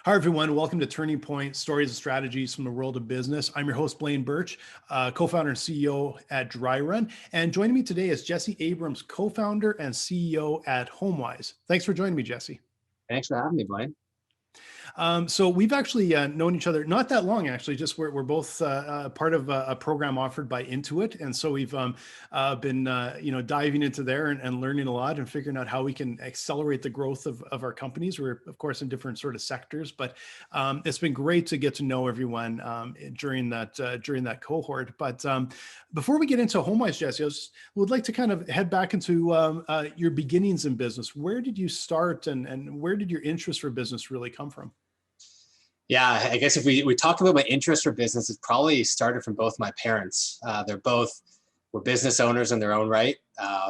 Hi, everyone. Welcome to Turning Point Stories and Strategies from the World of Business. I'm your host, Blaine Birch, co-founder and CEO at Dryrun. And joining me today is Jesse Abrams, co-founder and CEO at Homewise. Thanks for joining me, Jesse. Thanks for having me, Blaine. So we've actually known each other not that long, actually. Just we're both part of a program offered by Intuit, and so we've been diving into there and learning a lot and figuring out how we can accelerate the growth of our companies. We're of course in different sort of sectors, but it's been great to get to know everyone during that cohort. But before we get into Homewise, Jesse, would like to kind of head back into your beginnings in business. Where did you start, and where did your interest for business really come from? Yeah, I guess if we talk about my interest for business, it probably started from both my parents. They're both were business owners in their own right,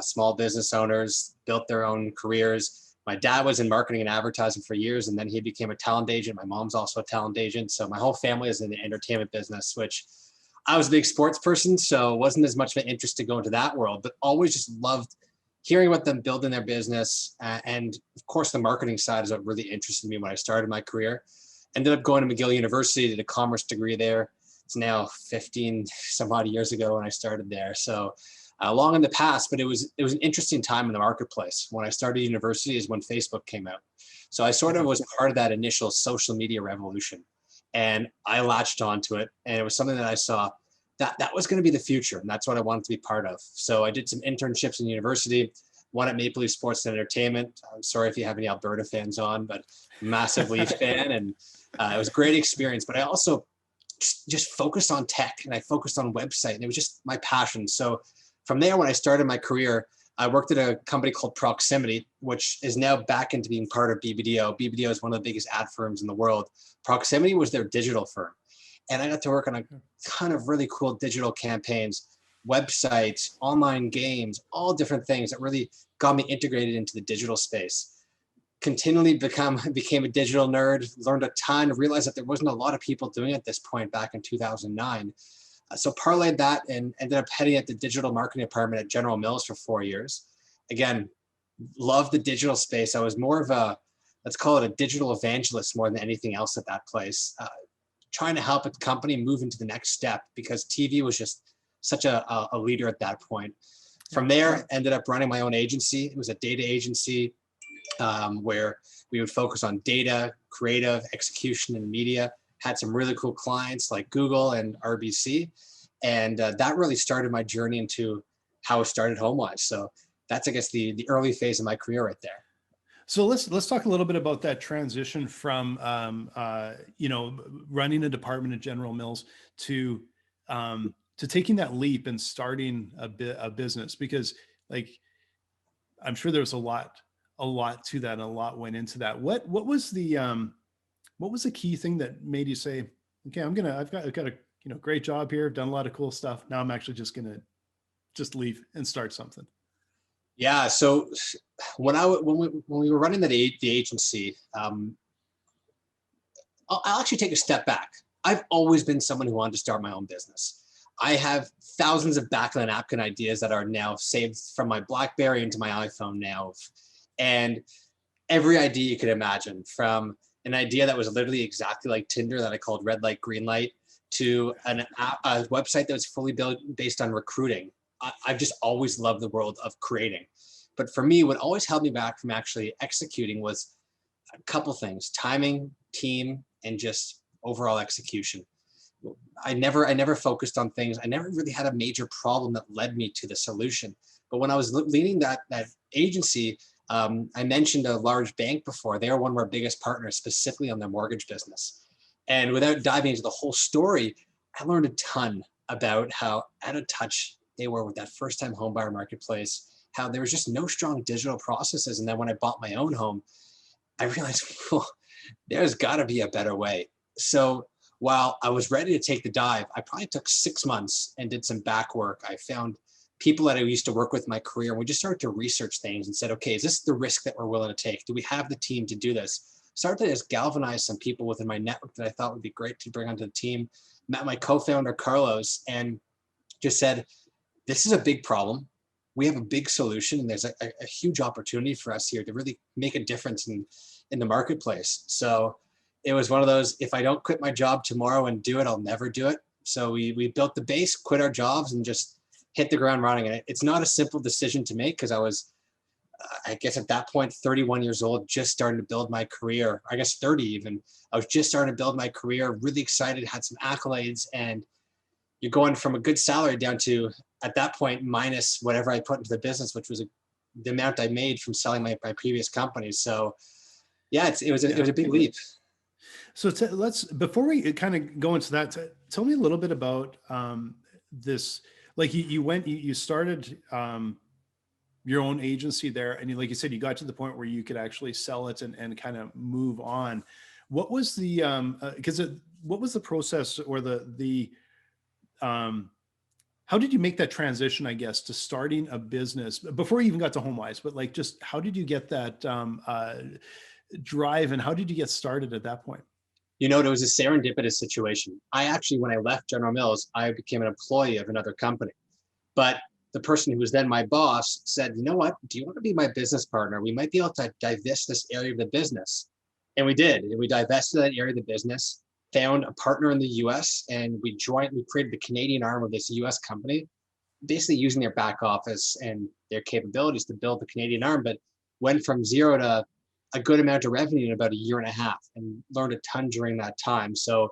small business owners, built their own careers. My dad was in marketing and advertising for years, and then he became a talent agent. My mom's also a talent agent. So my whole family is in the entertainment business, which I was a big sports person, so it wasn't as much of an interest to go into that world, but always just loved hearing about them building their business. And of course, the marketing side is what really interested me when I started my career. Ended up going to McGill University, did a commerce degree there. It's now 15 some odd years ago when I started there. So long in the past, but it was an interesting time in the marketplace. When I started university is when Facebook came out. So I sort of was part of that initial social media revolution, and I latched onto it. And it was something that I saw that was going to be the future. And that's what I wanted to be part of. So I did some internships in university, one at Maple Leaf Sports and Entertainment. I'm sorry if you have any Alberta fans on, but massive Leaf fan. And it was a great experience, but I also just focused on tech, and I focused on website, and it was just my passion. So from there, when I started my career, I worked at a company called Proximity, which is now back into being part of BBDO. BBDO is one of the biggest ad firms in the world. Proximity was their digital firm. And I got to work on a ton of really cool digital campaigns, websites, online games, all different things that really got me integrated into the digital space. Continually became a digital nerd, learned a ton, realized that there wasn't a lot of people doing it at this point back in 2009. So parlayed that and ended up heading at the digital marketing department at General Mills for 4 years. Again, loved the digital space. I was more of a, let's call it a digital evangelist more than anything else at that place, trying to help a company move into the next step because TV was just such a leader at that point. From there, ended up running my own agency. It was a data agency, where we would focus on data, creative, execution, and media. Had some really cool clients like Google and RBC. And that really started my journey into how I started Homewise. So that's, I guess, the early phase of my career right there. So let's talk a little bit about that transition from running a department at General Mills to taking that leap and starting a business, because like I'm sure there was a lot to that and a lot went into that. What was the key thing that made you say, okay, I've got a great job here, I've done a lot of cool stuff, now I'm actually just gonna leave and start something? Yeah. So when we were running the agency, I'll actually take a step back. I've always been someone who wanted to start my own business. I have thousands of backlit napkin ideas that are now saved from my BlackBerry into my iPhone now. And every idea you could imagine, from an idea that was literally exactly like Tinder that I called Red Light, Green Light, to a website that was fully built based on recruiting. I've just always loved the world of creating. But for me, what always held me back from actually executing was a couple things: timing, team, and just overall execution. I never focused on things. I never really had a major problem that led me to the solution. But when I was leading that agency, I mentioned a large bank before. They are one of our biggest partners, specifically on their mortgage business. And without diving into the whole story, I learned a ton about how out of touch they were with that first-time homebuyer marketplace, how there was just no strong digital processes. And then when I bought my own home, I realized, well, there's got to be a better way. So while I was ready to take the dive, I probably took 6 months and did some back work. I found people that I used to work with in my career, and we just started to research things and said, okay, is this the risk that we're willing to take? Do we have the team to do this? Started to just galvanize some people within my network that I thought would be great to bring onto the team. Met my co-founder, Carlos, and just said, this is a big problem. We have a big solution, and there's a huge opportunity for us here to really make a difference in the marketplace. So it was one of those, if I don't quit my job tomorrow and do it, I'll never do it. So we built the base, quit our jobs, and just hit the ground running. And it's not a simple decision to make, because I was, I guess at that point, 31 years old, just starting to build my career. I guess 30 even. I was just starting to build my career, really excited, had some accolades, and you're going from a good salary down to, at that point, minus whatever I put into the business, which was the amount I made from selling my previous companies. So yeah, it was a big leap. So let's, before we kind of go into that, tell me a little bit about this. Like you started your own agency there, and like you said, you got to the point where you could actually sell it and kind of move on. What was the what was the process, or the how did you make that transition, I guess, to starting a business before you even got to Homewise? But like, just how did you get that drive, and how did you get started at that point? You know, it was a serendipitous situation. I actually, when I left General Mills, I became an employee of another company. But the person who was then my boss said, you know what, do you want to be my business partner? We might be able to divest this area of the business. And we did. And we divested that area of the business, found a partner in the US, and we created the Canadian arm of this US company, basically using their back office and their capabilities to build the Canadian arm, but went from zero to a good amount of revenue in about a year and a half, and learned a ton during that time. So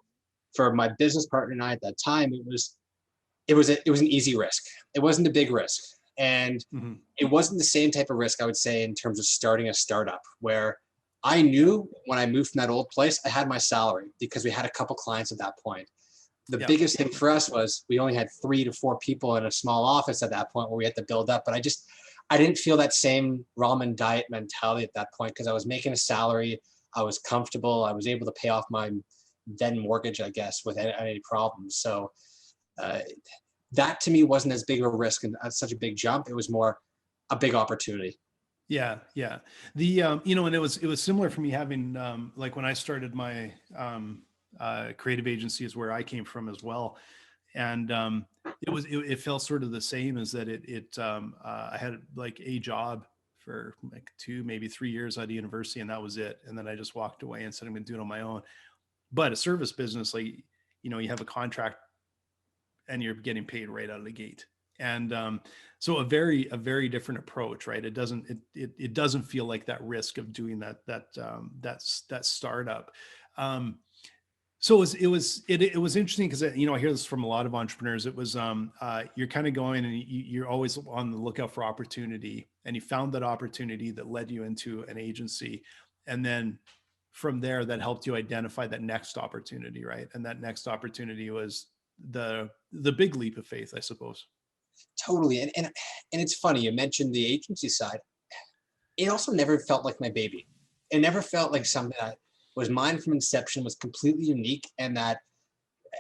for my business partner and I at that time, it was an easy risk. It wasn't a big risk. And it wasn't the same type of risk, I would say, in terms of starting a startup, where I knew when I moved from that old place, I had my salary because we had a couple clients at that point. The biggest thing for us was we only had 3 to 4 people in a small office at that point where we had to build up. But I didn't feel that same ramen diet mentality at that point, because I was making a salary. I was comfortable. I was able to pay off my then mortgage, I guess, without any problems. So that to me wasn't as big of a risk and such a big jump. It was more a big opportunity. Yeah. The and it was similar for me having like when I started my creative agency, is where I came from as well. And it felt sort of the same, as that I had like a job for like 2, maybe 3 years out of university, and that was it. And then I just walked away and said, I'm going to do it on my own. But a service business, like, you have a contract and you're getting paid right out of the gate. And so a very different approach, right? It doesn't feel like that risk of doing that startup. So it was interesting, because I hear this from a lot of entrepreneurs. It was you're kind of going, and you're always on the lookout for opportunity, and you found that opportunity that led you into an agency, and then from there that helped you identify that next opportunity, right? And that next opportunity was the big leap of faith, I suppose. Totally. And it's funny, you mentioned the agency side. It also never felt like my baby. It never felt like something that was mine from inception, was completely unique. And that,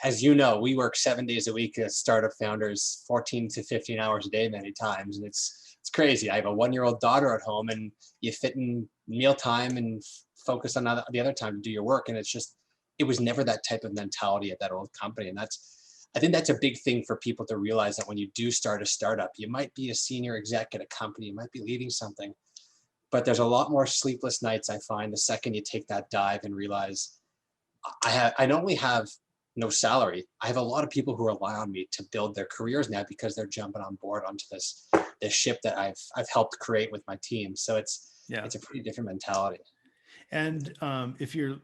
as you know, we work 7 days a week as startup founders, 14 to 15 hours a day many times. And it's crazy. I have a 1-year-old daughter at home, and you fit in mealtime and focus on the other time to do your work. And it was never that type of mentality at that old company. And I think that's a big thing for people to realize, that when you do start a startup, you might be a senior exec at a company, you might be leading something, but there's a lot more sleepless nights, I find, the second you take that dive and realize I not only have no salary, I have a lot of people who rely on me to build their careers now, because they're jumping on board onto this ship that I've helped create with my team. So it's a pretty different mentality. And if you're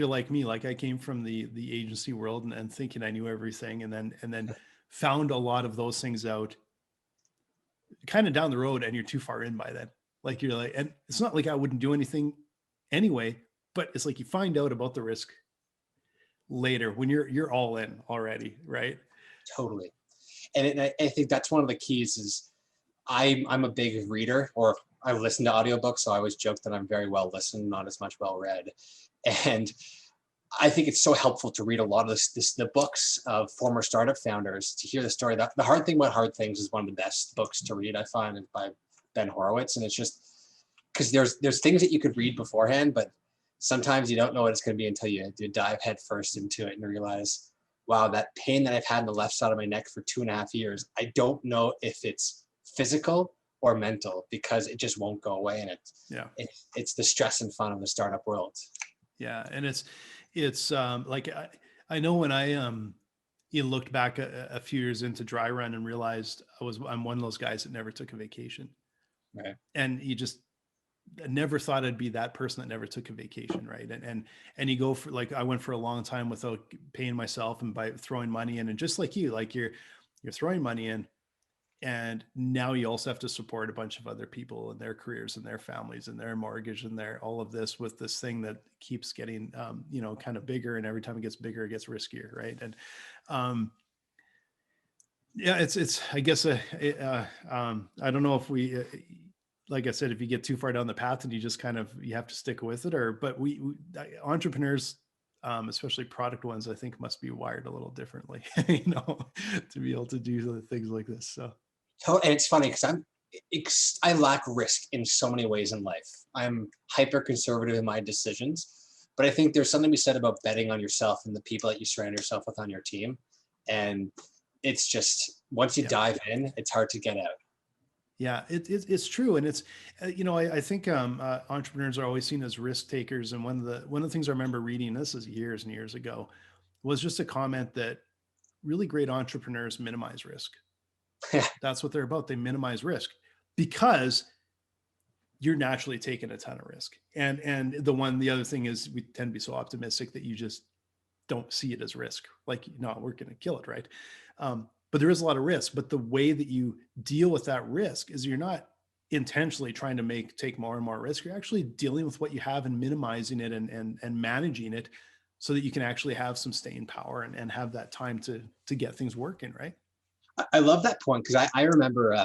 like me, like I came from the agency world and thinking I knew everything, and then found a lot of those things out kind of down the road, and you're too far in by then. Like you're like, and it's not like I wouldn't do anything anyway, but it's like you find out about the risk later when you're all in already, right? Totally. And I think that's one of the keys is I'm a big reader, or I listen to audiobooks. So I always joke that I'm very well listened, not as much well read. And I think it's so helpful to read a lot of the books of former startup founders, to hear the story. The Hard Thing About Hard Things is one of the best books to read, I find, by Ben Horowitz. And it's just because there's things that you could read beforehand, but sometimes you don't know what it's going to be until you dive head first into it and realize, wow, that pain that I've had in the left side of my neck for 2.5 years, I don't know if it's physical or mental, because it just won't go away. And it's the stress and fun of the startup world. Yeah. And it's like, I know when I, you looked back a few years into Dryrun and realized I'm one of those guys that never took a vacation. Right. And you just, I never thought I'd be that person that never took a vacation, right? And you go for, like, I went for a long time without paying myself and by throwing money in, and just like you, like you're throwing money in, and now you also have to support a bunch of other people and their careers and their families and their mortgage and their all of this with this thing that keeps getting kind of bigger, and every time it gets bigger, it gets riskier, right? And yeah, it's I guess I don't know if we. Like I said, if you get too far down the path and you just kind of, you have to stick with it, or, but we entrepreneurs, especially product ones, I think must be wired a little differently, to be able to do things like this. So. And it's funny because I lack risk in so many ways in life. I'm hyper conservative in my decisions, but I think there's something to be said about betting on yourself and the people that you surround yourself with on your team. And it's just, once you dive in, it's hard to get out. Yeah, it's true. And it's, I think entrepreneurs are always seen as risk takers. And one of the things I remember reading, this is years and years ago, was just a comment that really great entrepreneurs minimize risk. That's what they're about. They minimize risk because you're naturally taking a ton of risk. And the other thing is we tend to be so optimistic that you just don't see it as risk. Like, no, we're going to kill it, right? But there is a lot of risk. But the way that you deal with that risk is you're not intentionally trying to take more and more risk. You're actually dealing with what you have and minimizing it and managing it so that you can actually have some staying power and have that time to get things working, right? I love that point because I remember, I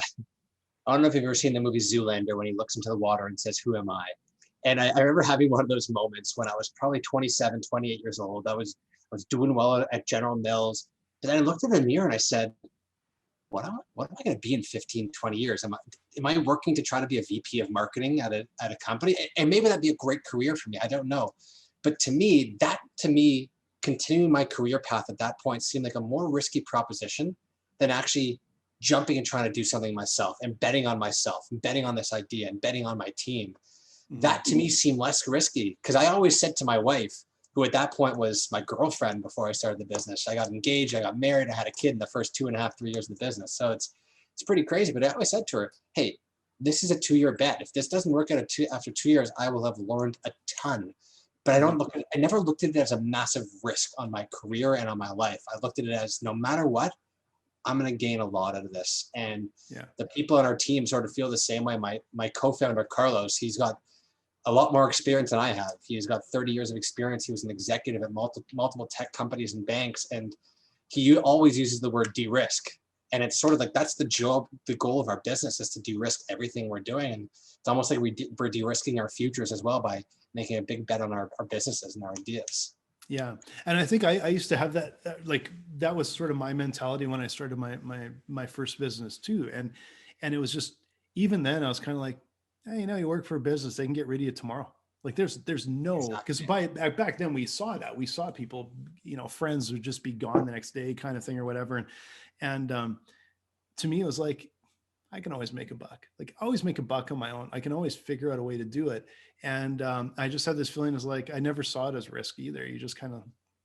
don't know if you've ever seen the movie Zoolander when he looks into the water and says, "Who am I?" And I remember having one of those moments when I was probably 27, 28 years old. I was doing well at General Mills. But then I looked in the mirror and I said, what am I going to be in 15, 20 years? Am I working to try to be a VP of marketing at a company? And maybe that'd be a great career for me. I don't know. But to me, continuing my career path at that point seemed like a more risky proposition than actually jumping and trying to do something myself and betting on myself and betting on this idea and betting on my team. Mm-hmm. That to me seemed less risky because I always said to my wife, who at that point was my girlfriend before I started the business. I got engaged, I got married, I had a kid in the first 2.5, 3 years of the business. So it's pretty crazy. But I always said to her, hey, this is a 2-year bet. If this doesn't work out after 2 years, I will have learned a ton. But I never looked at it as a massive risk on my career and on my life. I looked at it as no matter what, I'm going to gain a lot out of this. And the people on our team sort of feel the same way. My co-founder, Carlos, he's got a lot more experience than I have. He's got 30 years of experience. He was an executive at multiple tech companies and banks. And he always uses the word de-risk. And it's sort of like, that's the goal of our business is to de-risk everything we're doing. And it's almost like we're de-risking our futures as well by making a big bet on our businesses and our ideas. Yeah. And I think I used to have that, that was sort of my mentality when I started my first business too. And it was just, even then I was kind of like, hey, you work for a business, they can get rid of you tomorrow. Like there's no, because back then we saw people, friends would just be gone the next day kind of thing or whatever. And to me, it was like, I can always make a buck. Like always make a buck on my own. I can always figure out a way to do it. And I just had this feeling, as like, I never saw it as risk either. You just kind of,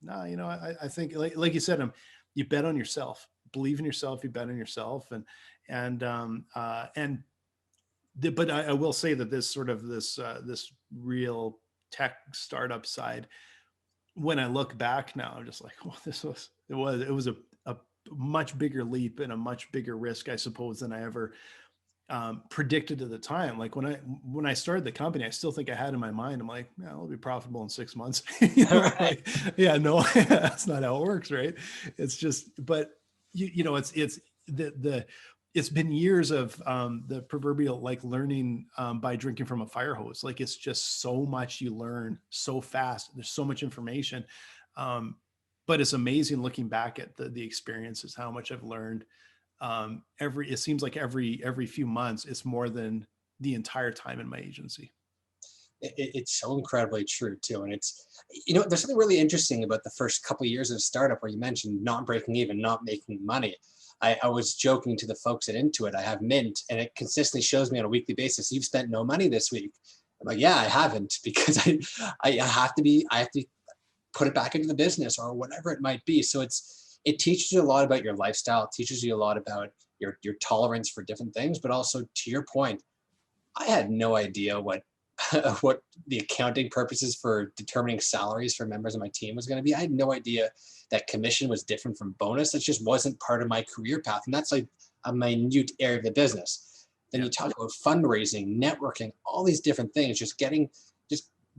I think like you said, you bet on yourself, believe in yourself, you bet on yourself. But I will say that this real tech startup side, when I look back now, I'm just like, oh, it was a much bigger leap and a much bigger risk, I suppose, than I ever predicted at the time. Like when I started the company, I still think I had in my mind, I'm like, yeah, I'll be profitable in 6 months. Right. Like, yeah, no, that's not how it works, right? It's just, but it's been years of the proverbial like learning by drinking from a fire hose. Like it's just so much you learn so fast. There's so much information. But it's amazing looking back at the experiences, how much I've learned. It seems like every few months, it's more than the entire time in my agency. It's so incredibly true too. And it's, there's something really interesting about the first couple of years of startup where you mentioned not breaking even, not making money. I was joking to the folks at Intuit, I have Mint, and it consistently shows me on a weekly basis, you've spent no money this week. I'm like, yeah, I haven't, because I have to put it back into the business or whatever it might be. So it teaches you a lot about your lifestyle. It teaches you a lot about your tolerance for different things. But also, to your point, I had no idea what what the accounting purposes for determining salaries for members of my team was going to be. I had no idea that commission was different from bonus. That just wasn't part of my career path. And that's like a minute area of the business. Then you talk about fundraising, networking, all these different things, just getting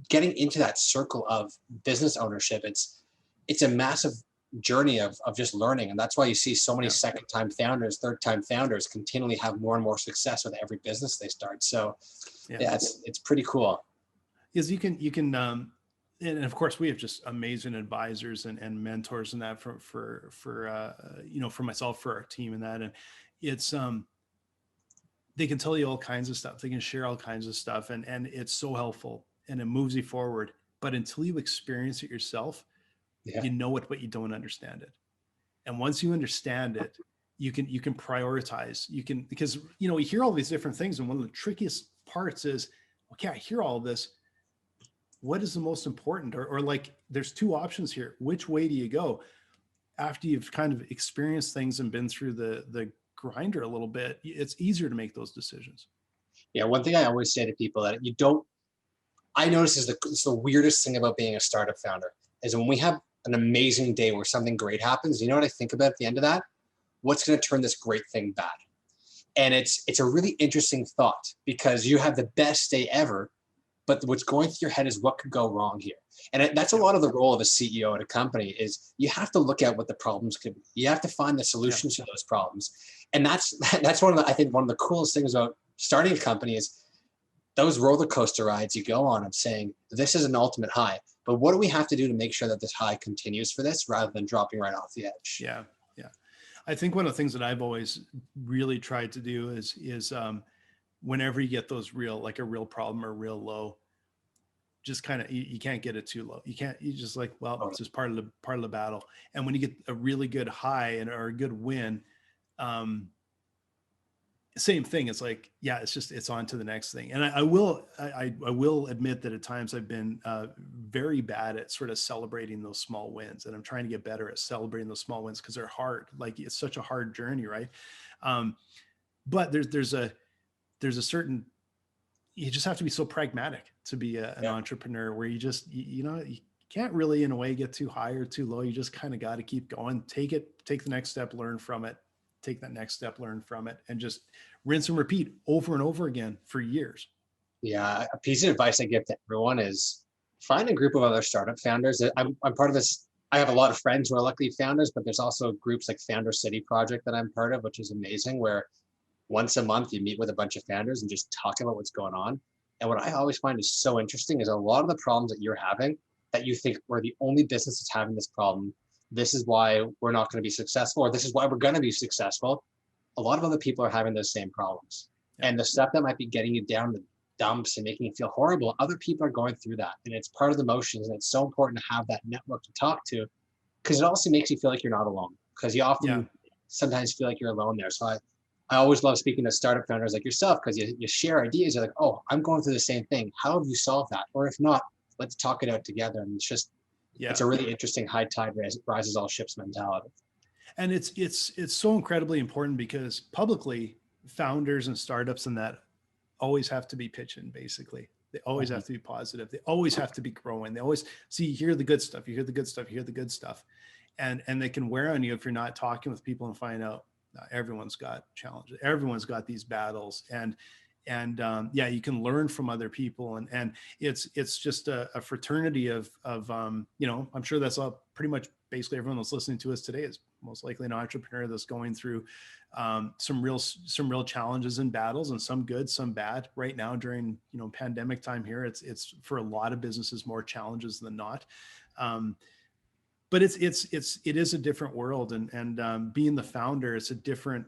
into that circle of business ownership. It's a massive journey of just learning. And that's why you see so many second time founders, third time founders continually have more and more success with every business they start. So yeah, it's pretty cool. Is you can and of course we have just amazing advisors and mentors and that for for myself, for our team and that. And it's they can tell you all kinds of stuff. They can share all kinds of stuff, and it's so helpful and it moves you forward. But until you experience it yourself, you know it, but you don't understand it. And once you understand it, you can prioritize. You can, because you hear all these different things, and one of the trickiest parts is, okay, I hear all this. What is the most important? Or like, there's two options here. Which way do you go? After you've kind of experienced things and been through the grinder a little bit, it's easier to make those decisions. Yeah, one thing I always say to people that I notice is it's the weirdest thing about being a startup founder is when we have an amazing day where something great happens, you know what I think about at the end of that? What's going to turn this great thing bad? And it's a really interesting thought, because you have the best day ever, but what's going through your head is what could go wrong here. And that's a lot of the role of a CEO at a company, is you have to look at what the problems could be. You have to find the solutions to those problems. And that's I think one of the coolest things about starting a company is those roller coaster rides you go on of saying, this is an ultimate high, but what do we have to do to make sure that this high continues for this, rather than dropping right off the edge? Yeah. I think one of the things that I've always really tried to do is whenever you get those like a real problem or real low, just kind of, you can't get it too low. You just like, well, it's just part of the battle. And when you get a really good high or a good win, same thing. It's like, it's on to the next thing. And I will admit that at times I've been very bad at sort of celebrating those small wins, and I'm trying to get better at celebrating those small wins, because they're hard. Like, it's such a hard journey, right? But there's a certain, you just have to be so pragmatic to be an entrepreneur, where you just, you can't really in a way get too high or too low. You just kind of got to keep going, take the next step, learn from it, take that next step, learn from it, and just rinse and repeat over and over again for years. Yeah. A piece of advice I give to everyone is find a group of other startup founders. I'm part of this. I have a lot of friends who are luckily founders, but there's also groups like Founder City Project that I'm part of, which is amazing, where once a month you meet with a bunch of founders and just talk about what's going on. And what I always find is so interesting is a lot of the problems that you're having, that you think we're the only business that's having this problem, this is why we're not going to be successful, or this is why we're going to be successful, a lot of other people are having those same problems. And the stuff that might be getting you down the dumps and making you feel horrible, other people are going through that. And it's part of the motions. And it's so important to have that network to talk to, because it also makes you feel like you're not alone, because you often sometimes feel like you're alone there. So I always love speaking to startup founders like yourself, because you share ideas. You're like, oh, I'm going through the same thing. How have you solved that? Or if not, let's talk it out together. And it's just, it's a really interesting high tide rises all ships mentality. And it's so incredibly important, because publicly, founders and startups and that always have to be pitching. Basically, they always have to be positive. They always have to be growing. They always see, you hear the good stuff, you hear the good stuff, you hear the good stuff, and they can wear on you if you're not talking with people and find out everyone's got challenges, everyone's got these battles, and you can learn from other people, and it's just a fraternity of I'm sure that's all pretty much basically everyone that's listening to us today is most likely an entrepreneur that's going through some real challenges and battles, and some good, some bad. Right now during pandemic time here, it's for a lot of businesses more challenges than not. But it is a different world, and being the founder, it's a different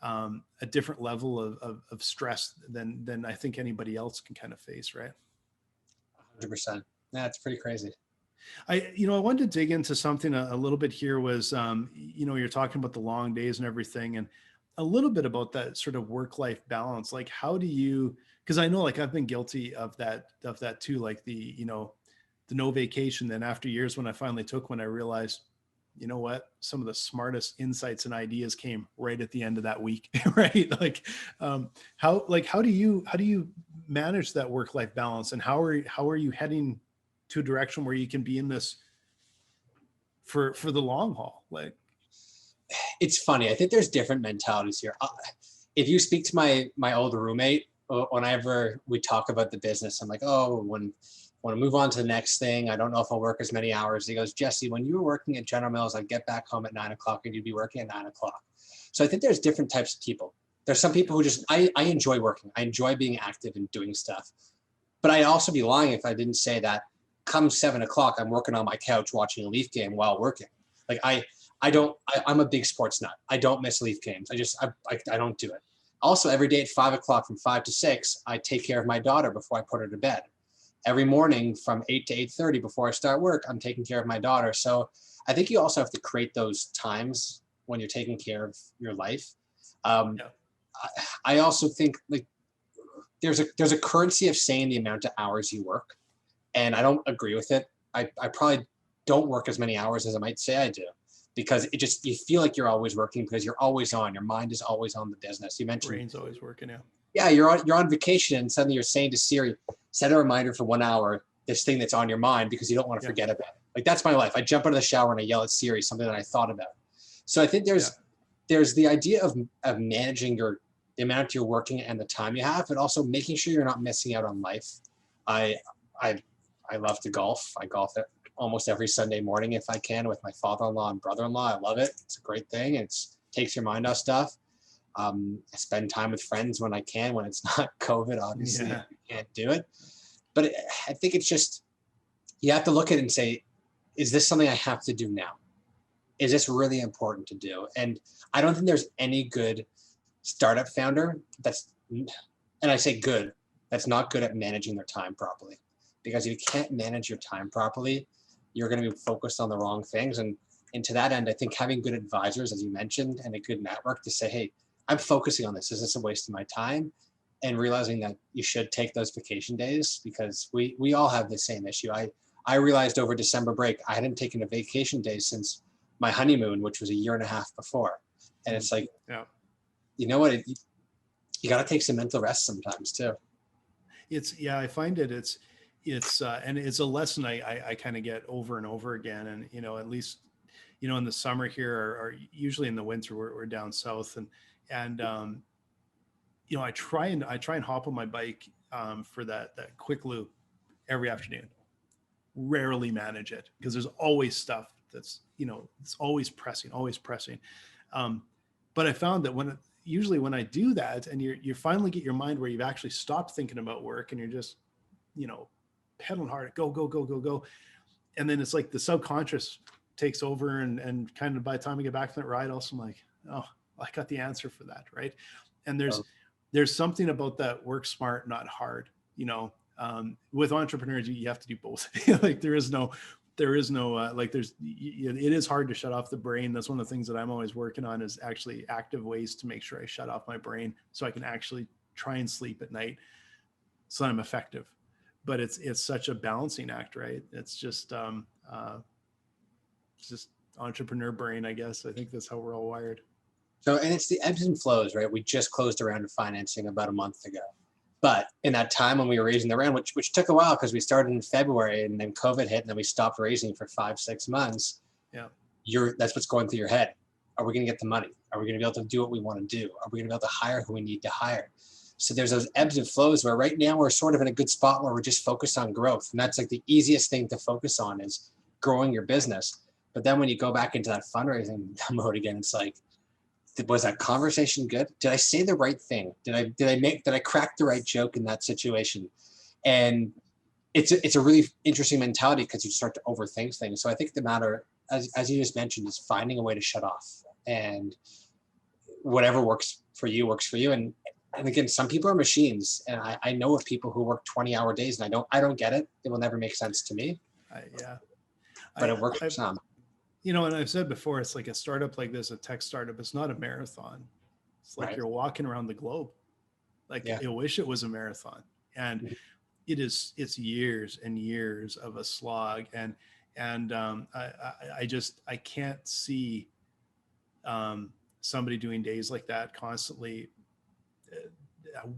level of stress than I think anybody else can kind of face, right? 100%. Yeah, it's pretty crazy. I wanted to dig into something a little bit here. Was you're talking about the long days and everything, and a little bit about that sort of work-life balance. Like, how do you Because I know, like, I've been guilty of that too. Like the, the no vacation. Then after years, when I finally took one, I realized, you know what, some of the smartest insights and ideas came right at the end of that week. Right. Like, how do you manage that work-life balance, and how are you heading to a direction where you can be in this for the long haul? Like, It's funny. I think there's different mentalities here. If you speak to my old roommate, whenever we talk about the business, I'm like, oh, when I want to move on to the next thing, I don't know if I'll work as many hours. He goes, Jesse, when you were working at General Mills, I'd get back home at 9 o'clock and you'd be working at 9 o'clock. So I think there's different types of people. There's some people who just, I enjoy working. I enjoy being active and doing stuff. But I'd also be lying if I didn't say that come 7 o'clock, I'm working on my couch watching a Leaf game while working. Like I'm a big sports nut. I don't miss Leaf games. I don't do it. Also, every day at 5 o'clock from 5 to 6, I take care of my daughter before I put her to bed. Every morning from 8 to 8:30 before I start work, I'm taking care of my daughter. So I think you also have to create those times when you're taking care of your life. I also think, like, there's a currency of saying the amount of hours you work, and I don't agree with it. I probably don't work as many hours as I might say I do, because you feel like you're always working because you're always on. Your mind is always on the business. You mentioned brain's always working. Yeah, you're on vacation and suddenly you're saying to Siri, set a reminder for 1 hour, this thing that's on your mind, because you don't want to forget about it. Like, that's my life. I jump out of the shower and I yell at Siri something that I thought about. So I think there's the idea of managing the amount you're working and the time you have, but also making sure you're not missing out on life. I love to golf. I golf almost every Sunday morning if I can with my father-in-law and brother-in-law. I love it. It's a great thing. It takes your mind off stuff. I spend time with friends when I can, when it's not COVID, obviously. You can't do it. But I think it's just, you have to look at it and say, is this something I have to do now? Is this really important to do? And I don't think there's any good startup founder and I say good, that's not good at managing their time properly. Because if you can't manage your time properly, you're going to be focused on the wrong things. And to that end, I think having good advisors, as you mentioned, and a good network to say, hey, I'm focusing on this. Is this a waste of my time? And realizing that you should take those vacation days, because we all have the same issue. I realized over December break, I hadn't taken a vacation day since my honeymoon, which was a year and a half before. And it's like, you know what? You got to take some mental rest sometimes too. I find it's and it's a lesson I kind of get over and over again. And, at least, in the summer here, or usually in the winter, we're down south, and I try and hop on my bike for that quick loop every afternoon. Rarely manage it because there's always stuff that's, it's always pressing. But I found that usually when I do that, and you finally get your mind where you've actually stopped thinking about work and you're just, pedaling hard, go. And then it's like the subconscious takes over, and kind of by the time I get back from that ride, also I'm like, oh, I got the answer for that. Right. And there's something about that, work smart, not hard. With entrepreneurs, you have to do both. Like it is hard to shut off the brain. That's one of the things that I'm always working on, is actually active ways to make sure I shut off my brain so I can actually try and sleep at night so I'm effective. But it's such a balancing act, right? It's just entrepreneur brain, I guess. I think that's how we're all wired. So, and it's the ebbs and flows, right? We just closed a round of financing about a month ago. But in that time when we were raising the round, which took a while because we started in February and then COVID hit and then we stopped raising for 5-6 months. Yeah. That's what's going through your head. Are we going to get the money? Are we going to be able to do what we want to do? Are we going to be able to hire who we need to hire? So there's those ebbs and flows where right now we're sort of in a good spot where we're just focused on growth. And that's like the easiest thing to focus on, is growing your business. But then when you go back into that fundraising mode again, it's like, was that conversation good? Did I say the right thing? Did I crack the right joke in that situation? And it's a really interesting mentality because you start to overthink things. So I think the matter, as you just mentioned, is finding a way to shut off, and whatever works for you works for you. And again, some people are machines, and I know of people who work 20-hour days, and I don't get it. It will never make sense to me. But it works for some. And I've said before, it's like a startup like this, a tech startup, it's not a marathon. It's like You're walking around the globe. Like Yeah. I wish it was a marathon. And it's years and years of a slog. I can't see somebody doing days like that constantly.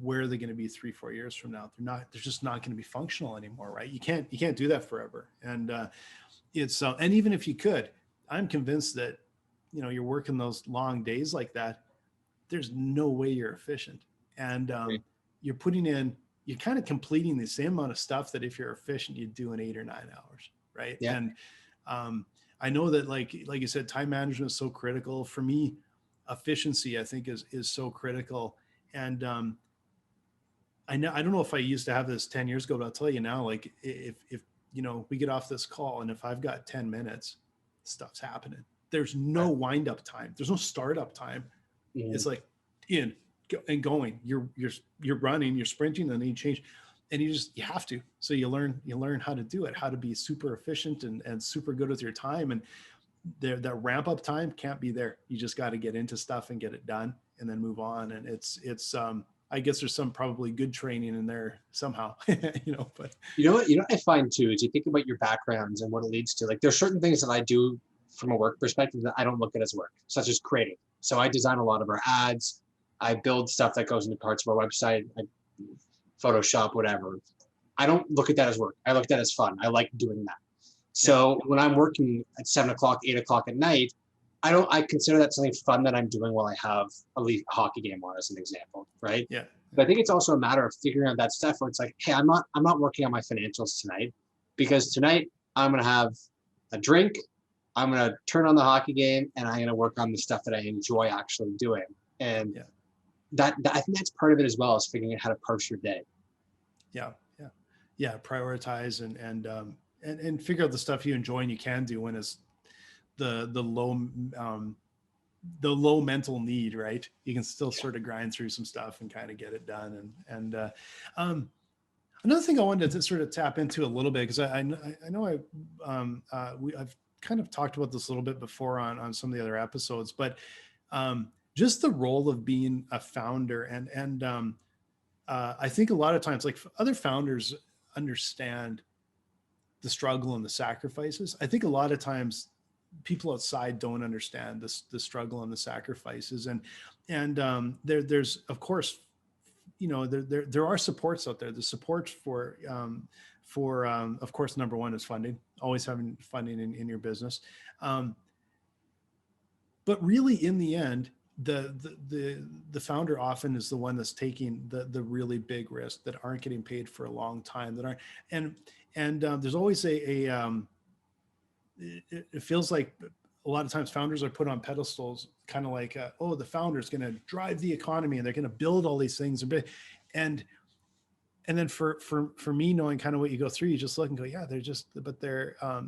Where are they going to be 3-4 years from now? They're just not going to be functional anymore. Right. You can't do that forever. And and even if you could, I'm convinced that, you're working those long days like that. There's no way you're efficient. And you're kind of completing the same amount of stuff that if you're efficient, you'd do in 8 or 9 hours. Right. Yeah. And I know that like you said, time management is so critical for me. Efficiency, I think is so critical. And I don't know if I used to have this 10 years ago, but I'll tell you now, like if we get off this call and if I've got 10 minutes, stuff's happening. There's no wind up time. There's no startup time. Mm-hmm. It's like in and going, you're running, you're sprinting, and then you change, and you have to. So you learn how to do it, how to be super efficient and super good with your time. And that ramp up time can't be there. You just got to get into stuff and get it done and then move on. And it's I guess there's some probably good training in there somehow, but you know what I find too, is you think about your backgrounds and what it leads to. Like there's certain things that I do from a work perspective that I don't look at as work, such as creating. So I design a lot of our ads. I build stuff that goes into parts of our website, I Photoshop, whatever. I don't look at that as work. I look at that as fun. I like doing that. So when I'm working at 7 o'clock, 8 o'clock at night, I consider that something fun that I'm doing while I have a hockey game on, as an example, right? Yeah. But I think it's also a matter of figuring out that stuff where it's like, hey, I'm not working on my financials tonight, because tonight I'm gonna have a drink, I'm gonna turn on the hockey game, and I'm gonna work on the stuff that I enjoy actually doing. And that I think that's part of it as well, is figuring out how to parse your day. Yeah. Prioritize and figure out the stuff you enjoy and you can do when it's the low mental need, right? You can still sort of grind through some stuff and kind of get it done. And another thing I wanted to sort of tap into a little bit, because I know I've kind of talked about this a little bit before on some of the other episodes, but just the role of being a founder. And I think a lot of times, like other founders understand the struggle and the sacrifices. I think a lot of times people outside don't understand the struggle and the sacrifices. And there's, of course, there are supports out there. The support for of course, number one is funding, always having funding in your business. But really in the end, the founder often is the one that's taking the really big risk, that aren't getting paid for a long time, that aren't, and there's always it feels like a lot of times founders are put on pedestals, kind of like, the founder's going to drive the economy and they're going to build all these things. And then for me, knowing kind of what you go through, you just look and go, yeah, they're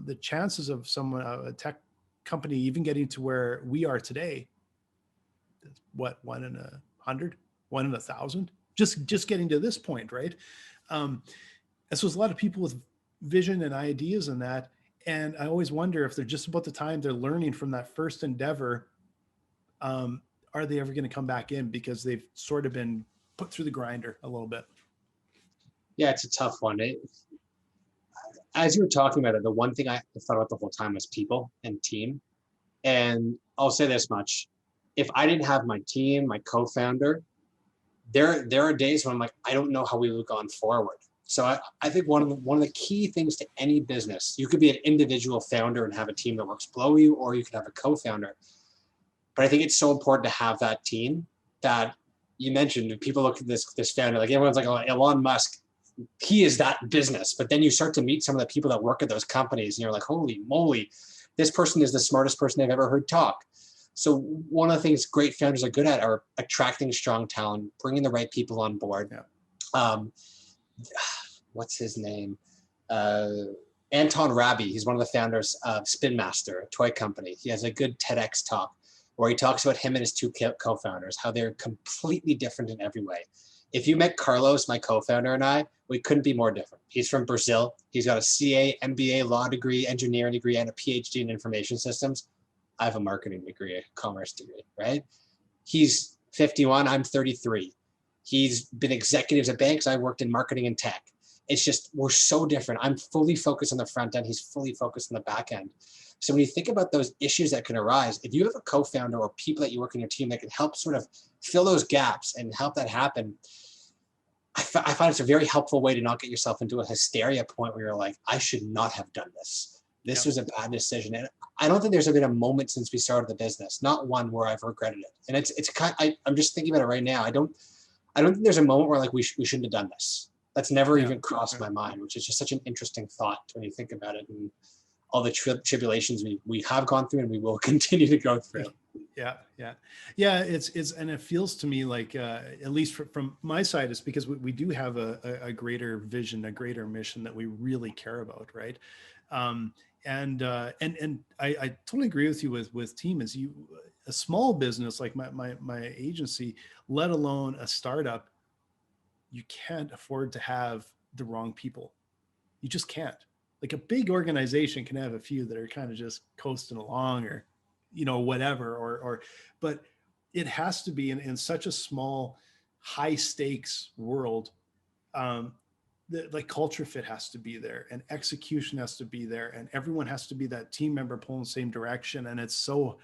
the chances of someone, a tech company, even getting to where we are today, what, 1 in 100, 1 in 1,000, just getting to this point. Right. And so there's a lot of people with vision and ideas in that. And I always wonder if they're just about the time they're learning from that first endeavor, are they ever going to come back in, because they've sort of been put through the grinder a little bit? Yeah, it's a tough one. As you were talking about it, the one thing I thought about the whole time was people and team. And I'll say this much: if I didn't have my team, my co-founder, there are days when I'm like, I don't know how we would have gone forward. So I think one of the key things to any business, you could be an individual founder and have a team that works below you, or you could have a co-founder. But I think it's so important to have that team that you mentioned. People look at this founder, like everyone's like, oh, Elon Musk, he is that business. But then you start to meet some of the people that work at those companies and you're like, holy moly, this person is the smartest person I've ever heard talk. So one of the things great founders are good at are attracting strong talent, bringing the right people on board. Yeah. What's his name? Anton Raby. He's one of the founders of Spin Master, a toy company. He has a good TEDx talk where he talks about him and his two co-founders, how they're completely different in every way. If you met Carlos, my co-founder, and I, we couldn't be more different. He's from Brazil. He's got a CA, MBA, law degree, engineering degree, and a PhD in information systems. I have a marketing degree, a commerce degree, right? He's 51, I'm 33. He's been executives at banks. I worked in marketing and tech. It's just, we're so different. I'm fully focused on the front end. He's fully focused on the back end. So when you think about those issues that can arise, if you have a co-founder or people that you work in your team that can help sort of fill those gaps and help that happen, I find it's a very helpful way to not get yourself into a hysteria point where you're like, I should not have done this. This was a bad decision. And I don't think there's been a moment since we started the business, not one where I've regretted it. And it's kind of, I'm just thinking about it right now. I don't think there's a moment where like we shouldn't have done this. That's never even crossed my mind, which is just such an interesting thought when you think about it and all the tribulations we have gone through and we will continue to go through. Yeah. It's and it feels to me like at least from my side, it's because we do have a greater vision, a greater mission that we really care about, right? And I totally agree with you with team. Is you a small business like my agency, let alone a startup, you can't afford to have the wrong people. You just can't. Like a big organization can have a few that are kind of just coasting along or, whatever, but it has to be in such a small, high stakes world. Like culture fit has to be there and execution has to be there and everyone has to be that team member pulling the same direction. And it's so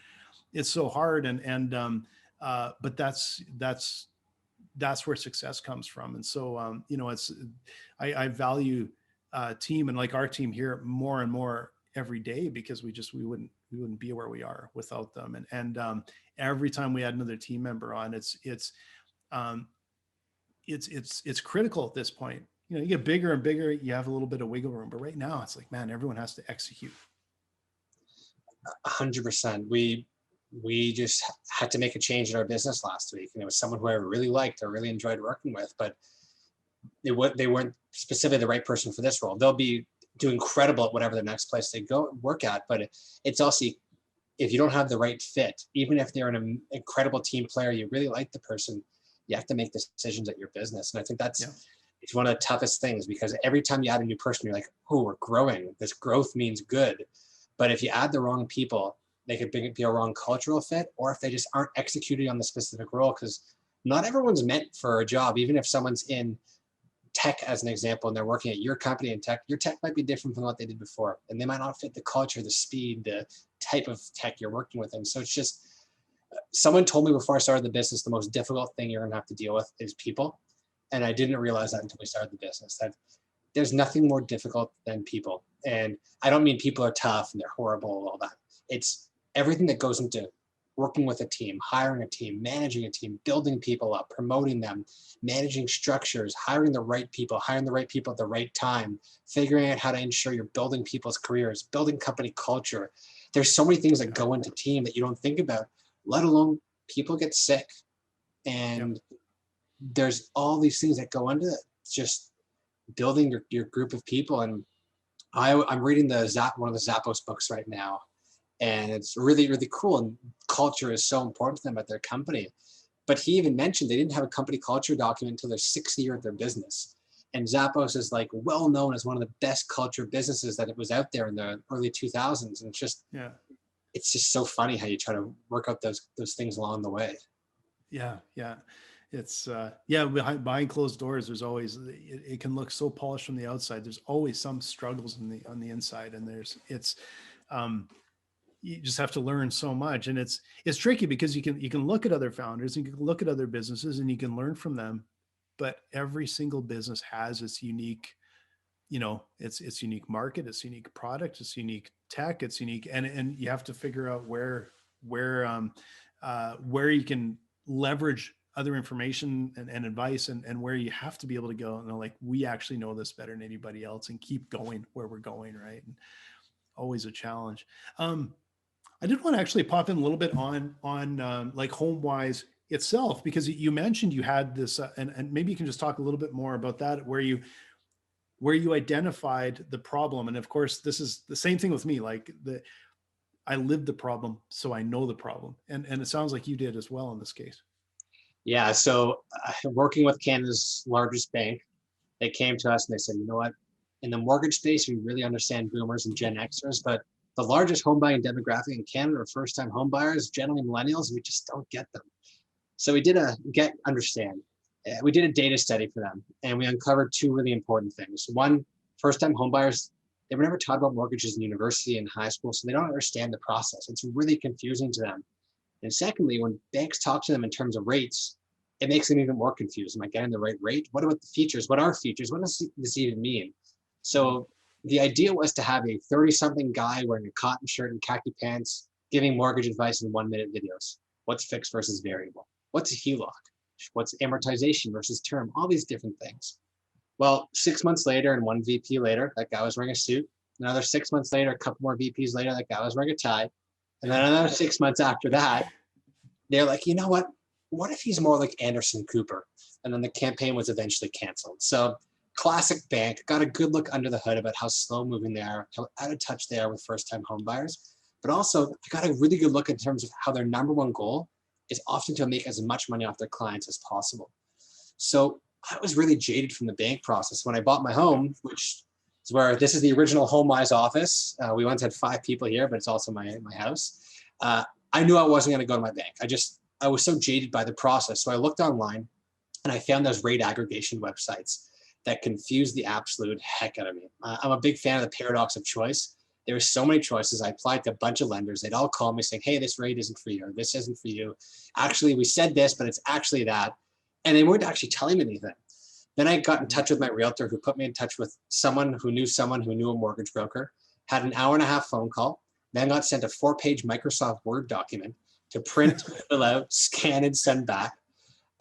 hard. But that's where success comes from. And so, I value team and like our team here more and more every day because we wouldn't be where we are without them. And every time we add another team member on, it's critical at this point. You get bigger and bigger, you have a little bit of wiggle room, but right now it's like, man, everyone has to execute. 100%. We just had to make a change in our business last week. And it was someone who I really liked or really enjoyed working with, but they weren't specifically the right person for this role. They'll be doing incredible at whatever the next place they go work at. But it's also, if you don't have the right fit, even if they're an incredible team player, you really like the person, you have to make decisions at your business. And I think it's one of the toughest things because every time you add a new person, you're like, oh, we're growing. This growth means good. But if you add the wrong people, they could be a wrong cultural fit, or if they just aren't executing on the specific role, because not everyone's meant for a job. Even if someone's in tech, as an example, and they're working at your company in tech, your tech might be different from what they did before, and they might not fit the culture, the speed, the type of tech you're working with. And so it's just, someone told me before I started the business, the most difficult thing you're gonna have to deal with is people. And I didn't realize that until we started the business, that there's nothing more difficult than people. And I don't mean people are tough and they're horrible, all that. It's everything that goes into working with a team, hiring a team, managing a team, building people up, promoting them, managing structures, hiring the right people at the right time, figuring out how to ensure you're building people's careers, building company culture. There's so many things that go into team that you don't think about, let alone people get sick. And there's all these things that go into it. It's just building your group of people. And I'm reading one of the Zappos books right now. And it's really, really cool. And culture is so important to them at their company. But he even mentioned they didn't have a company culture document until their 6th year of their business. And Zappos is like well known as one of the best culture businesses that it was out there in the early 2000s. And it's just, it's just so funny how you try to work out those things along the way. Yeah. It's behind closed doors, there's always, it can look so polished from the outside. There's always some struggles on the inside. And you just have to learn so much. And it's tricky because you can look at other founders, you can look at other businesses and you can learn from them, but every single business has its unique, its unique market, its unique product, its unique tech, it's unique. And you have to figure out where you can leverage other information and advice and where you have to be able to go and like, we actually know this better than anybody else and keep going where we're going. Right. And always a challenge. I did want to actually pop in a little bit on like Homewise itself, because you mentioned you had this, and maybe you can just talk a little bit more about that, where you identified the problem. And of course, this is the same thing with me. Like I lived the problem, so I know the problem, and it sounds like you did as well in this case. Yeah. So working with Canada's largest bank, they came to us and they said, you know what? In the mortgage space, we really understand boomers and Gen Xers, but the largest home buying demographic in Canada are first-time home buyers, generally millennials, and we just don't get them. So we did understand. We did a data study for them, and we uncovered two really important things. One, first-time homebuyers, they were never taught about mortgages in university and high school, so they don't understand the process. It's really confusing to them. And secondly, when banks talk to them in terms of rates, it makes them even more confused. Am I getting the right rate? What about the features? What are features? What does this even mean? So the idea was to have a 30-something guy wearing a cotton shirt and khaki pants giving mortgage advice in 1-minute videos. What's fixed versus variable? What's a HELOC? What's amortization versus term? All these different things. Well, 6 months later and one VP later, that guy was wearing a suit. Another 6 months later, a couple more VPs later, that guy was wearing a tie. And then another 6 months after that, they're like, you know what? What if he's more like Anderson Cooper? And then the campaign was eventually canceled. So classic bank, got a good look under the hood about how slow moving they are, how out of touch they are with first-time home buyers. But also, I got a really good look in terms of how their number one goal is often to make as much money off their clients as possible. So I was really jaded from the bank process. When I bought my home, which is where this is the original Homewise office. We once had 5 people here, but it's also my house. I knew I wasn't going to go to my bank. I was so jaded by the process. So I looked online and I found those rate aggregation websites that confuse the absolute heck out of me. I'm a big fan of the paradox of choice. There were so many choices. I applied to a bunch of lenders. They'd all call me saying, hey, this rate isn't for you, or this isn't for you. Actually, we said this, but it's actually that. And they weren't actually telling me anything. Then I got in touch with my realtor, who put me in touch with someone who knew a mortgage broker, had an hour-and-a-half phone call, then got sent a 4-page Microsoft Word document to print, fill out, scan, and send back.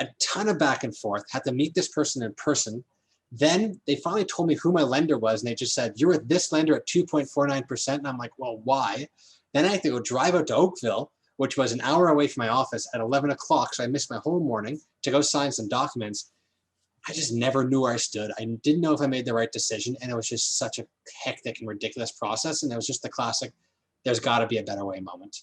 A ton of back and forth, had to meet this person in person. Then they finally told me who my lender was, and they just said, you're with this lender at 2.49%. And I'm like, well, why? Then I had to go drive out to Oakville, which was an hour away from my office at 11 o'clock. So I missed my whole morning to go sign some documents. I just never knew where I stood. I didn't know if I made the right decision. And it was just such a hectic and ridiculous process. And it was just the classic, there's got to be a better way moment.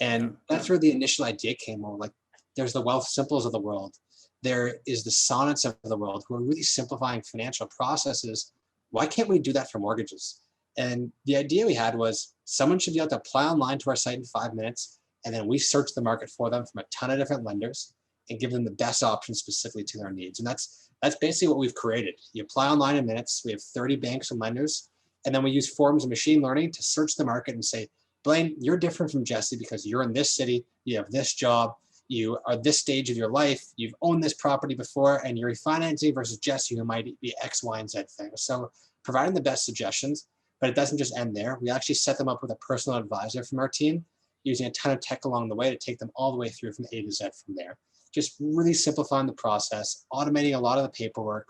And that's where the initial idea came over. Like, there's the Wealth Simples of the world. There is the Sonnets of the world who are really simplifying financial processes. Why can't we do that for mortgages? And the idea we had was someone should be able to apply online to our site in 5 minutes, and then we search the market for them from a ton of different lenders and give them the best options specifically to their needs. And that's basically what we've created. You apply online in minutes. We have 30 banks and lenders, and then we use forms of machine learning to search the market and say, Blaine, you're different from Jesse because you're in this city, you have this job, you are this stage of your life, you've owned this property before, and you're refinancing versus Jesse, who might be X, Y, and Z things. So providing the best suggestions, but it doesn't just end there. We actually set them up with a personal advisor from our team, using a ton of tech along the way to take them all the way through from A to Z from there. Just really simplifying the process, automating a lot of the paperwork,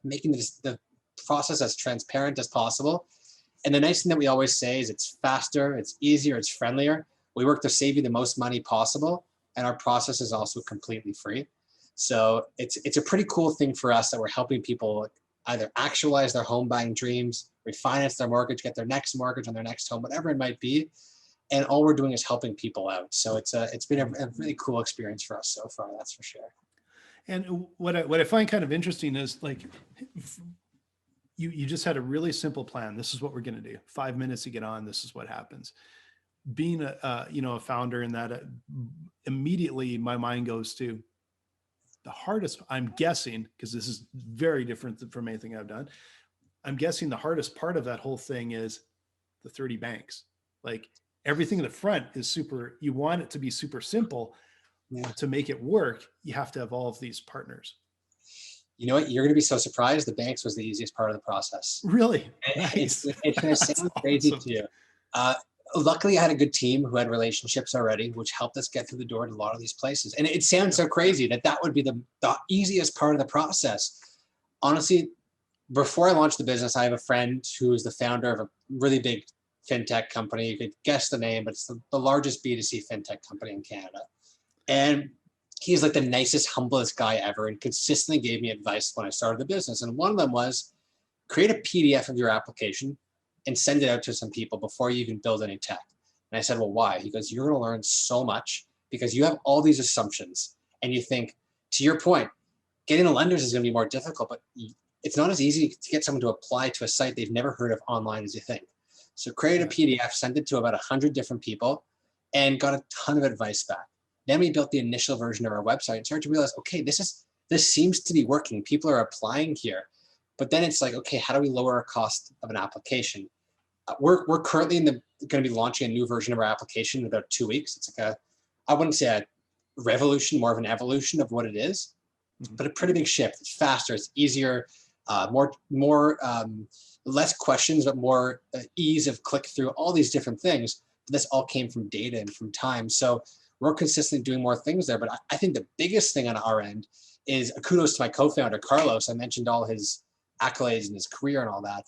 making the process as transparent as possible. And the nice thing that we always say is it's faster, it's easier, it's friendlier. We work to save you the most money possible, and our process is also completely free. So it's a pretty cool thing for us that we're helping people either actualize their home buying dreams, refinance their mortgage, get their next mortgage on their next home, whatever it might be. And all we're doing is helping people out. So it's been a really cool experience for us so far, that's for sure. And what I find kind of interesting is, like, you just had a really simple plan. This is what we're going to do. 5 minutes to get on. This is what happens. Being a founder in that, immediately my mind goes to the hardest, I'm guessing, because this is very different from anything I've done. I'm guessing the hardest part of that whole thing is the 30 banks. Like, everything in the front is super, you want it to be super simple. Yeah. To make it work, you have to have all of these partners. You know what? You're going to be so surprised. The banks was the easiest part of the process. Really? Nice. It's going to sound crazy to you. Luckily, I had a good team who had relationships already, which helped us get through the door to a lot of these places. And it sounds so crazy that would be the easiest part of the process. Honestly, before I launched the business, I have a friend who is the founder of a really big fintech company. You could guess the name, but it's the largest B2C fintech company in Canada. And he's like the nicest, humblest guy ever, and consistently gave me advice when I started the business. And one of them was, create a PDF of your application and send it out to some people before you even build any tech. And I said, well, why? He goes, you're going to learn so much because you have all these assumptions. And you think, to your point, getting the lenders is going to be more difficult, but it's not as easy to get someone to apply to a site they've never heard of online as you think. So create a PDF, send it to about 100 different people, and got a ton of advice back. Then we built the initial version of our website and started to realize, okay, this this seems to be working. People are applying here. But then it's like, okay, how do we lower our cost of an application? We're currently going to be launching a new version of our application in about 2 weeks. It's like I wouldn't say a revolution, more of an evolution of what it is, but a pretty big shift. It's faster, it's easier, less questions, but more ease of click through, all these different things. But this all came from data and from time. So we're consistently doing more things there. But I think the biggest thing on our end is kudos to my co-founder, Carlos. I mentioned all his accolades and his career and all that.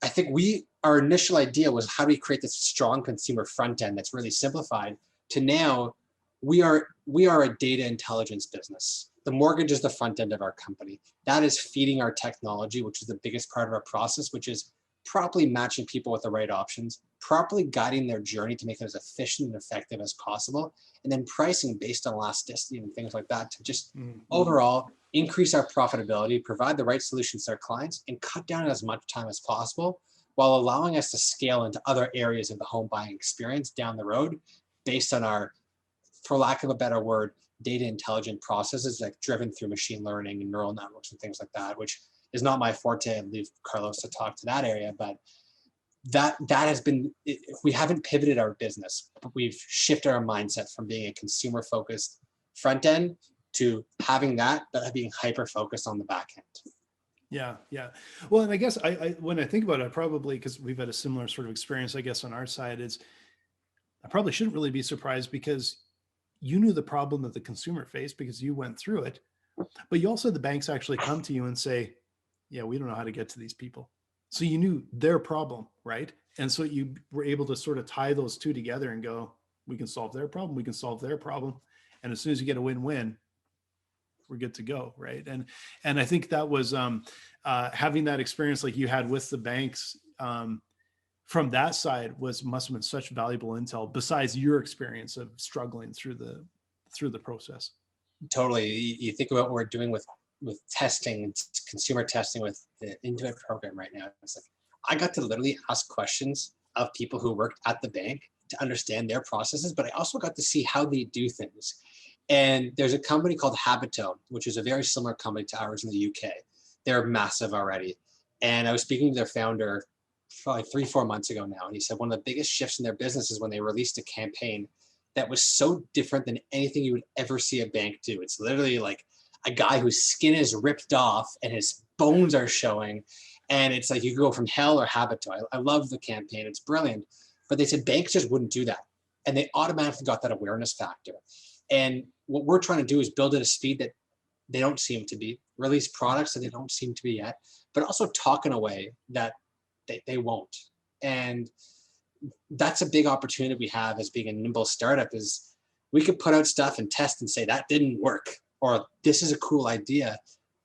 I think our initial idea was, how do we create this strong consumer front end that's really simplified, to now we are a data intelligence business. The mortgage is the front end of our company. That is feeding our technology, which is the biggest part of our process, which is properly matching people with the right options, properly guiding their journey to make it as efficient and effective as possible, and then pricing based on elasticity and things like that to just overall increase our profitability, provide the right solutions to our clients, and cut down as much time as possible, while allowing us to scale into other areas of the home buying experience down the road based on our, for lack of a better word, data intelligent processes, like driven through machine learning and neural networks and things like that, which is not my forte. I'd leave Carlos to talk to that area, but that has been, we haven't pivoted our business, but we've shifted our mindset from being a consumer focused front end to having that, but being hyper focused on the back end. Yeah. Yeah. Well, and I guess when I think about it, probably because we've had a similar sort of experience, I guess, on our side, is I probably shouldn't really be surprised, because you knew the problem that the consumer faced because you went through it, but you also had the banks actually come to you and say, yeah, we don't know how to get to these people. So you knew their problem, right? And so you were able to sort of tie those two together and go, we can solve their problem, we can solve their problem. And as soon as you get a win-win, we're good to go, right? And I think that was having that experience like you had with the banks from that side must have been such valuable intel, besides your experience of struggling through the process. Totally. You think about what we're doing with testing, consumer testing with the Intuit program right now. It's like, I got to literally ask questions of people who worked at the bank to understand their processes, but I also got to see how they do things. And there's a company called Habitone, which is a very similar company to ours in the UK. They're massive already. And I was speaking to their founder probably 3-4 months ago now. And he said one of the biggest shifts in their business is when they released a campaign that was so different than anything you would ever see a bank do. It's literally like a guy whose skin is ripped off and his bones are showing. And it's like, you could go from hell or Habitone. I love the campaign. It's brilliant. But they said banks just wouldn't do that. And they automatically got that awareness factor. And what we're trying to do is build at a speed that they don't seem to be, release products that they don't seem to be yet, but also talk in a way that they won't. And that's a big opportunity we have as being a nimble startup, is we could put out stuff and test and say that didn't work, or this is a cool idea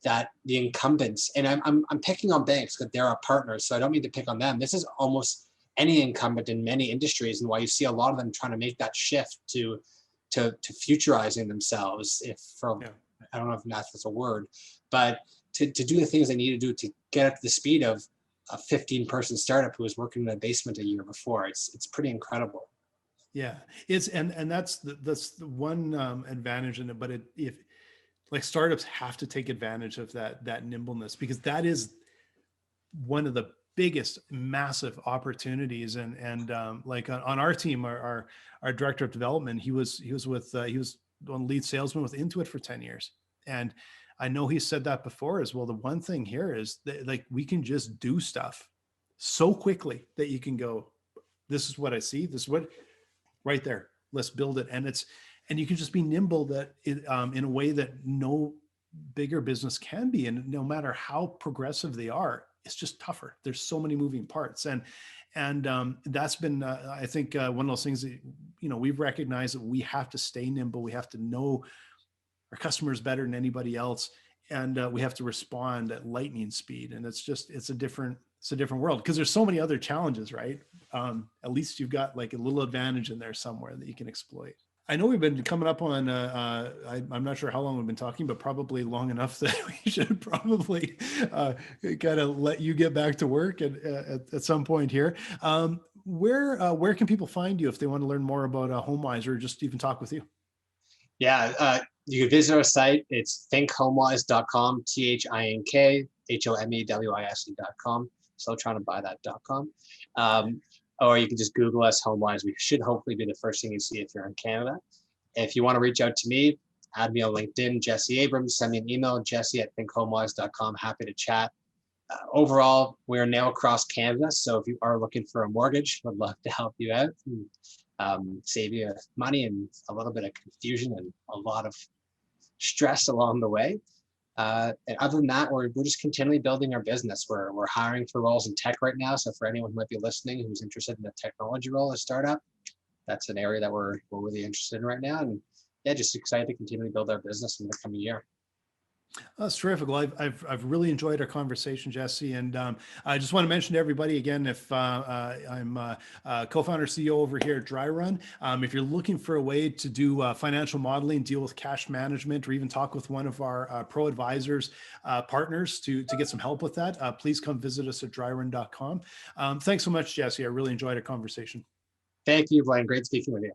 that the incumbents, and I'm picking on banks because they're our partners, so I don't mean to pick on them. This is almost any incumbent in many industries, and why you see a lot of them trying to make that shift to futurizing themselves, I don't know if that's a word, but to do the things they need to do to get up to the speed of a 15-person startup who was working in a basement a year before. It's pretty incredible. Yeah, it's and that's the one advantage in it. But if like startups have to take advantage of that nimbleness, because that is one of the biggest massive opportunities. And like on our team, our director of development, he was on lead salesman with Intuit for 10 years. And I know he said that before as well. The one thing here is that like we can just do stuff so quickly that you can go, this is what I see, this is what right there, let's build it. And you can just be nimble that in a way that no bigger business can be. And no matter how progressive they are, it's just tougher. There's so many moving parts. And that's been, I think, one of those things that, we've recognized that we have to stay nimble. We have to know our customers better than anybody else. And we have to respond at lightning speed. And it's a different world, because there's so many other challenges, right? At least you've got like a little advantage in there somewhere that you can exploit. I know we've been coming up on, I'm not sure how long we've been talking, but probably long enough that we should probably kind of let you get back to work at some point here. Where can people find you if they want to learn more about Homewise, or just even talk with you? Yeah, you can visit our site. It's thinkhomewise.com, ThinkHomewise.com. Still trying to buy that .com. Or you can just Google us, Homewise. We should hopefully be the first thing you see if you're in Canada. If you want to reach out to me, add me on LinkedIn, Jesse Abrams. Send me an email, jesse@thinkhomewise.com. Happy to chat. Overall, we're now across Canada. So if you are looking for a mortgage, I'd love to help you out. Save you money and a little bit of confusion and a lot of stress along the way. And other than that, we're just continually building our business. We're hiring for roles in tech right now. So for anyone who might be listening who's interested in a technology role, a startup, that's an area that we're really interested in right now. And yeah, just excited to continue to build our business in the coming year. That's terrific. Well, I've really enjoyed our conversation, Jesse, and I just want to mention to everybody again, if I'm co-founder CEO over here at Dryrun. If you're looking for a way to do financial modeling, deal with cash management, or even talk with one of our pro advisors partners to get some help with that, please come visit us at dryrun.com. Thanks so much, Jesse. I really enjoyed our conversation. Thank you, Blaine. Great speaking with you.